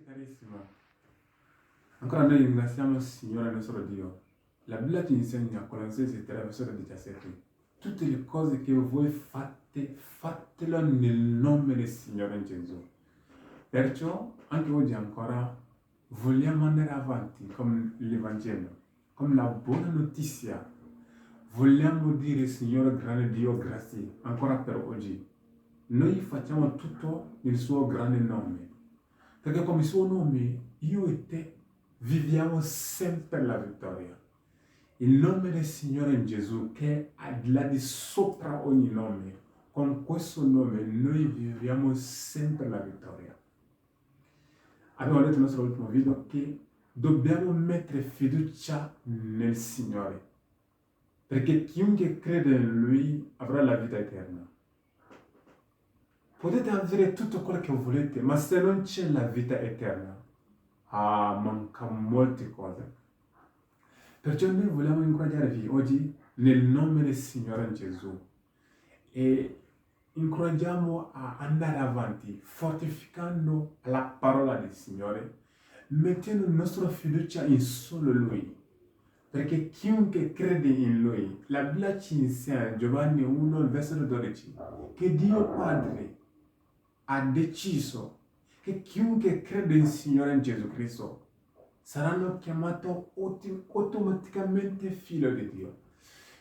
carissima, ancora noi ringraziamo il Signore nostro Dio. La Bibbia ci insegna, Colossesi 3, versetto 17, tutte le cose che voi fate, fatelo nel nome del Signore Gesù. Perciò, anche oggi ancora, vogliamo andare avanti con l'Evangelo, con la buona notizia. Vogliamo dire, Signore, grande Dio, grazie, ancora per oggi. Noi facciamo tutto nel suo grande nome. Perché come suo nome, io e te viviamo sempre la vittoria. Il nome del Signore Gesù, che è al di là di sopra ogni nome, con questo nome noi viviamo sempre la vittoria. Abbiamo detto nel nostro ultimo video che dobbiamo mettere fiducia nel Signore, perché chiunque crede in Lui avrà la vita eterna. Potete avere tutto quello che volete, ma se non c'è la vita eterna, manca molte cose. Perciò noi vogliamo incoraggiarvi oggi nel nome del Signore Gesù e incoraggiamo a andare avanti, fortificando la parola del Signore, mettendo la nostra fiducia in solo Lui. Perché chiunque crede in Lui, la Bibbia ci insegna, Giovanni 1, versetto 12, che Dio Padre ha deciso che chiunque crede in Signore Gesù Cristo saranno chiamati automaticamente figlio di Dio.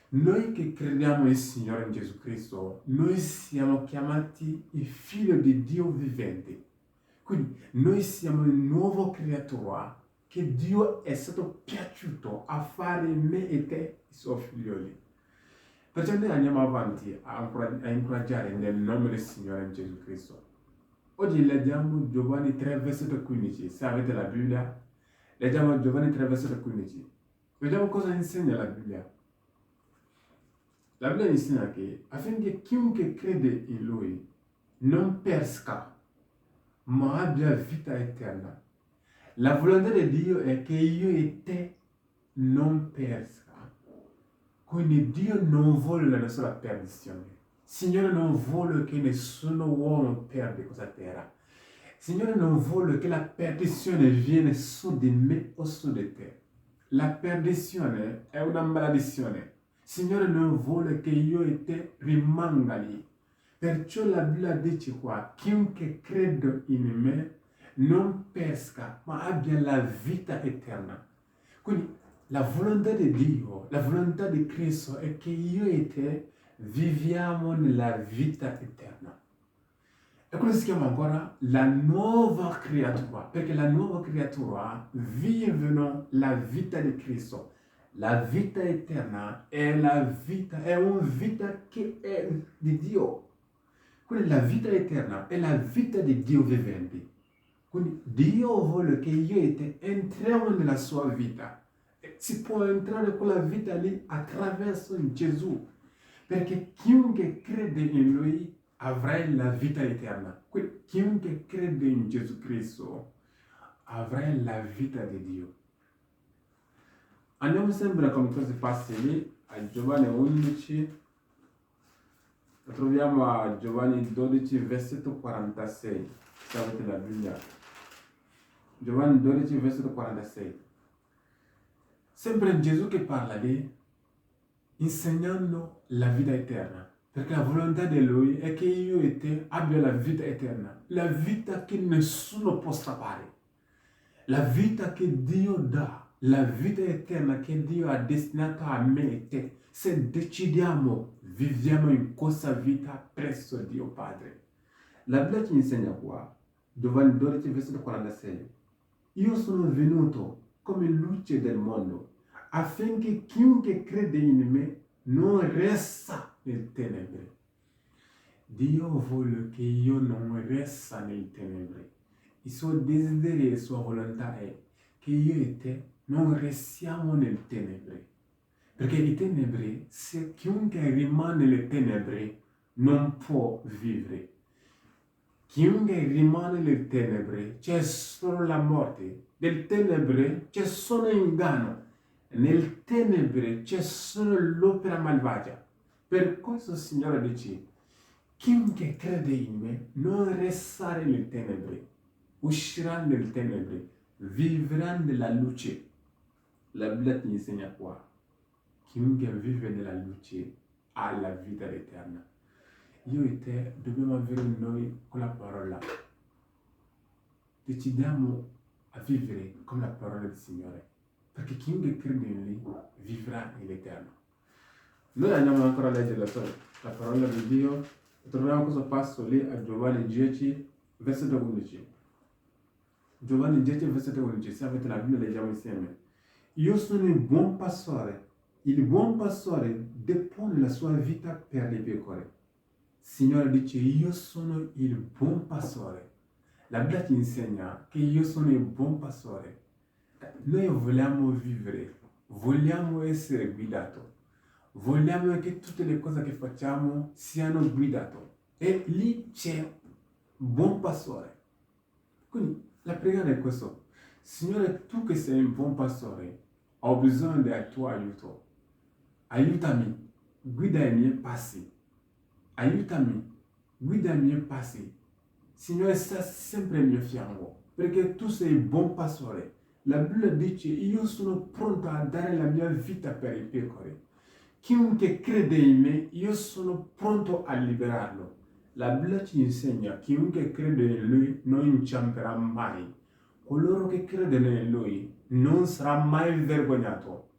Noi che crediamo in Signore Gesù Cristo, noi siamo chiamati i figli di Dio vivente. Quindi noi siamo una nuova creatura che Dio è stato piaciuto a fare me e te i suoi figlioli. Perciò noi andiamo avanti a incoraggiare nel nome del Signore Gesù Cristo. Oggi leggiamo Giovanni 3, versetto 15. Se avete la Bibbia, leggiamo Giovanni 3, versetto 15. Vediamo cosa insegna la Bibbia. La Bibbia insegna che affinché chiunque crede in Lui non perisca, ma abbia vita eterna. La volontà di Dio è che io e te non perisca. Quindi Dio non vuole la nostra perdizione. Signore non vuole che nessuno uomo perda questa terra. Signore non vuole che la perdizione viene su di me o su di te. La perdizione è una maledizione. Signore non vuole che io e te rimanga lì. Perciò la Bibbia dice qua, chiunque crede in me non perisca, ma abbia la vita eterna. Quindi la volontà di Dio, la volontà di Cristo è che io e te viviamo nella vita eterna. E quello si chiama ancora la nuova creatura, perché la nuova creatura vive la vita di Cristo. La vita eterna è una vita che è di Dio. Quindi la vita eterna è la vita di Dio vivente. Quindi Dio vuole che io e te entriamo nella sua vita. E si può entrare con la vita lì attraverso Gesù. Perché chiunque crede in Lui avrà la vita eterna. Quindi chiunque crede in Gesù Cristo avrà la vita di Dio. Andiamo sempre con questi passi lì a Giovanni 11. Lo troviamo a Giovanni 12, versetto 46. Se avete la Bibbia. Giovanni 12, versetto 46. Sempre Gesù che parla lì, insegnando la vita eterna. Perché la volontà di Lui è che io e te abbia la vita eterna. La vita che nessuno può strappare. La vita che Dio dà. La vita eterna che Dio ha destinato a me e te. Se decidiamo, viviamo in questa vita presso Dio Padre. La Bibbia ci insegna qua, Giovanni 12, versetto 46. Io sono venuto come luce del mondo, affinché chiunque crede in me non resta nel tenebre. Dio vuole che io non resta nel tenebre. Il suo desiderio e la sua volontà è che io e te non restiamo nel tenebre. Perché i tenebre, se chiunque rimane nelle tenebre, non può vivere. Chiunque rimane nelle tenebre, c'è solo la morte. Nel tenebre c'è solo inganno. Nel tenebre c'è solo l'opera malvagia. Per questo il Signore dice, chiunque crede in me non restare nelle tenebre. usciranno nelle tenebre, vivranno nella luce. La Bibbia ti insegna qua. Chiunque vive nella luce ha la vita eterna. Io e te dobbiamo avere noi quella parola. Decidiamo a vivere come la parola del Signore, perché chiunque crede in Lui vivrà nell'eterno. Noi andiamo ancora a leggere la parola di Dio. Troviamo questo passo lì a Giovanni 10, versetto 11. Giovanni 10, versetto 11. Se avete la Bibbia, leggiamo insieme. Io sono il buon pastore. Il buon pastore depone la sua vita per le pecore. Signore dice, io sono il buon pastore. La Bibbia ti insegna che io sono il buon pastore. Noi vogliamo vivere, vogliamo essere guidati, vogliamo che tutte le cose che facciamo siano guidate. E lì c'è un buon pastore. Quindi la preghiera è questo. Signore, tu che sei un buon pastore, ho bisogno del tuo aiuto. Aiutami, guida i miei passi. Aiutami, guida i miei passi. Signore, sta sempre al mio fianco, perché tu sei il buon pastore. La Bibbia dice, io sono pronto a dare la mia vita per i pecore. Chiunque crede in me, io sono pronto a liberarlo. La Bibbia ci insegna, chiunque crede in Lui non inciamperà mai. Coloro che credono in Lui non sarà mai vergognato.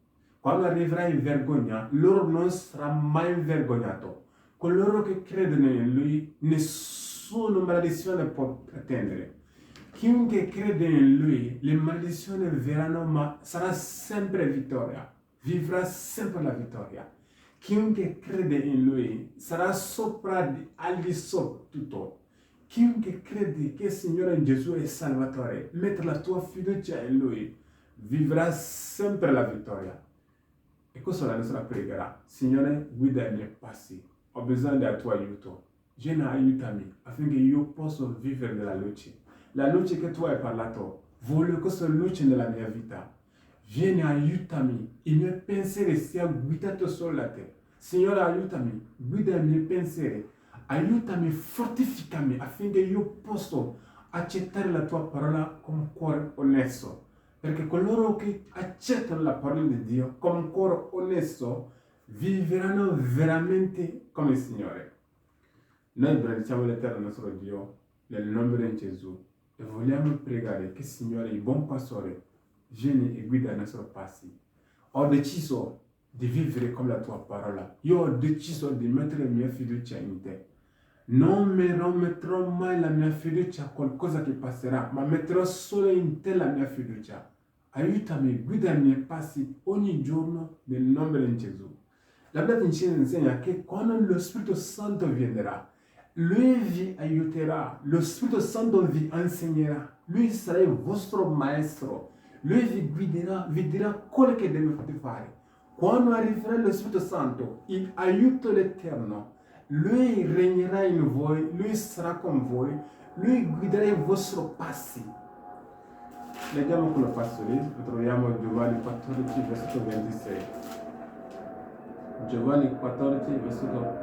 Quando arriverà in vergogna, loro non sarà mai vergognato. Coloro che credono in Lui, nessuna maledizione può pretendere. Chiunque crede in Lui, le maledizioni verranno, ma sarà sempre vittoria. Vivrà sempre la vittoria. Chiunque crede in Lui sarà sopra al di sopra tutto. Chiunque crede che il Signore Gesù è Salvatore, mette la tua fiducia in Lui, vivrà sempre la vittoria. E questa è la nostra preghiera. Signore, guida i miei passi. Ho bisogno del tuo aiuto. Vieni, aiutami affinché io possa vivere nella luce. La luce che tu hai parlato, voglio questa luce nella mia vita. Vieni, aiutami. I miei pensieri siano guidati solo da te. Signore, aiutami. Guida i miei pensieri. Aiutami, fortificami affinché io possa accettare la tua parola con cuore onesto. Perché coloro che accettano la parola di Dio con cuore onesto vivranno veramente come il Signore. Noi benediciamo l'Eterno nostro Dio nel nome di Gesù e vogliamo pregare che il Signore, il buon pastore, vieni e guida i nostri passi. Ho deciso di vivere come la tua parola. Io ho deciso di mettere la mia fiducia in te. Non metterò mai la mia fiducia a qualcosa che passerà, ma metterò solo in te la mia fiducia. Aiutami, guida i miei passi ogni giorno nel nome di Gesù. La Bibbia ci insegna che quando lo Spirito Santo viendrà, Lui vi aiuterà, lo Spirito Santo vi insegnerà, Lui sarà il vostro maestro, Lui vi guiderà, vi dirà quello che dovete fare. Quando arriverà lo Spirito Santo, il aiuto dell'Eterno, Lui regnerà in voi, Lui sarà con voi, Lui guiderà i vostri passi. Leggiamo quello passo lì, lo troviamo in Giovanni 14, versetto 26. Giovanni 14, versetto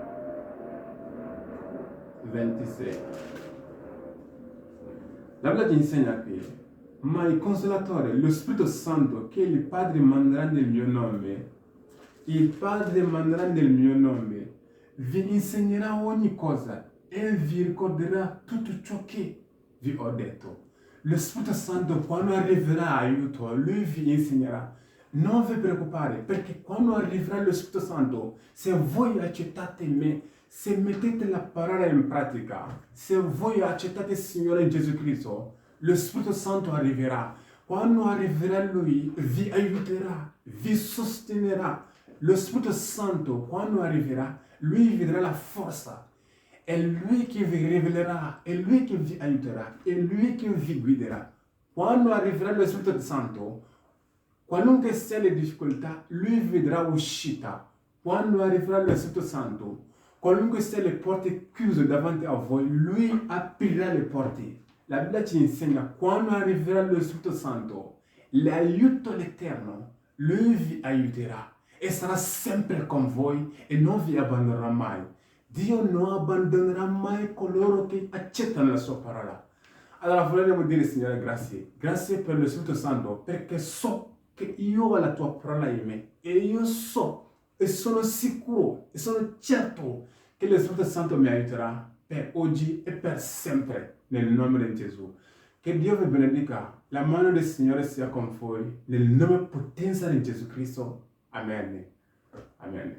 26. La Bibbia ti insegna qui, ma il Consolatore, lo Spirito Santo che il Padre manderà nel mio nome, il Padre manderà nel mio nome, vi insegnerà ogni cosa e vi ricorderà tutto ciò che vi ho detto. Lo Spirito Santo, quando arriverà aiuto, Lui vi insegnerà. Non vi preoccupate, perché quando arriverà lo Spirito Santo, se voi accettate me, se mettete la parola in pratica, se voi accettate il Signore Gesù Cristo, lo Spirito Santo arriverà. Quando arriverà Lui, vi aiuterà, vi sostenerà. Lo Spirito Santo, quando arriverà, Lui vi darà la forza. È Lui che vi rivelerà, è Lui che vi aiuterà, è Lui che vi guiderà. Quando arriverà lo Spirito Santo, qualunque sia le difficoltà, Lui vi darà uscita. Quando arriverà lo Spirito Santo, qualunque sia le porte chiuse davanti a voi, Lui aprirà le porte. La Bibbia ci insegna, quando arriverà lo Spirito Santo, l'aiuto dell'Eterno, Lui vi aiuterà e sarà sempre con voi e non vi abbandonerà mai. Dio non abbandonerà mai coloro che accettano la sua parola. Allora volevo dire, Signore, grazie per lo Spirito Santo, perché so che io ho la tua parola in me e io so e sono sicuro e sono certo che lo Spirito Santo mi aiuterà per oggi e per sempre, nel nome di Gesù. Che Dio vi benedica, la mano del Signore sia con voi, nel nome potenza di Gesù Cristo. Amen. Amen.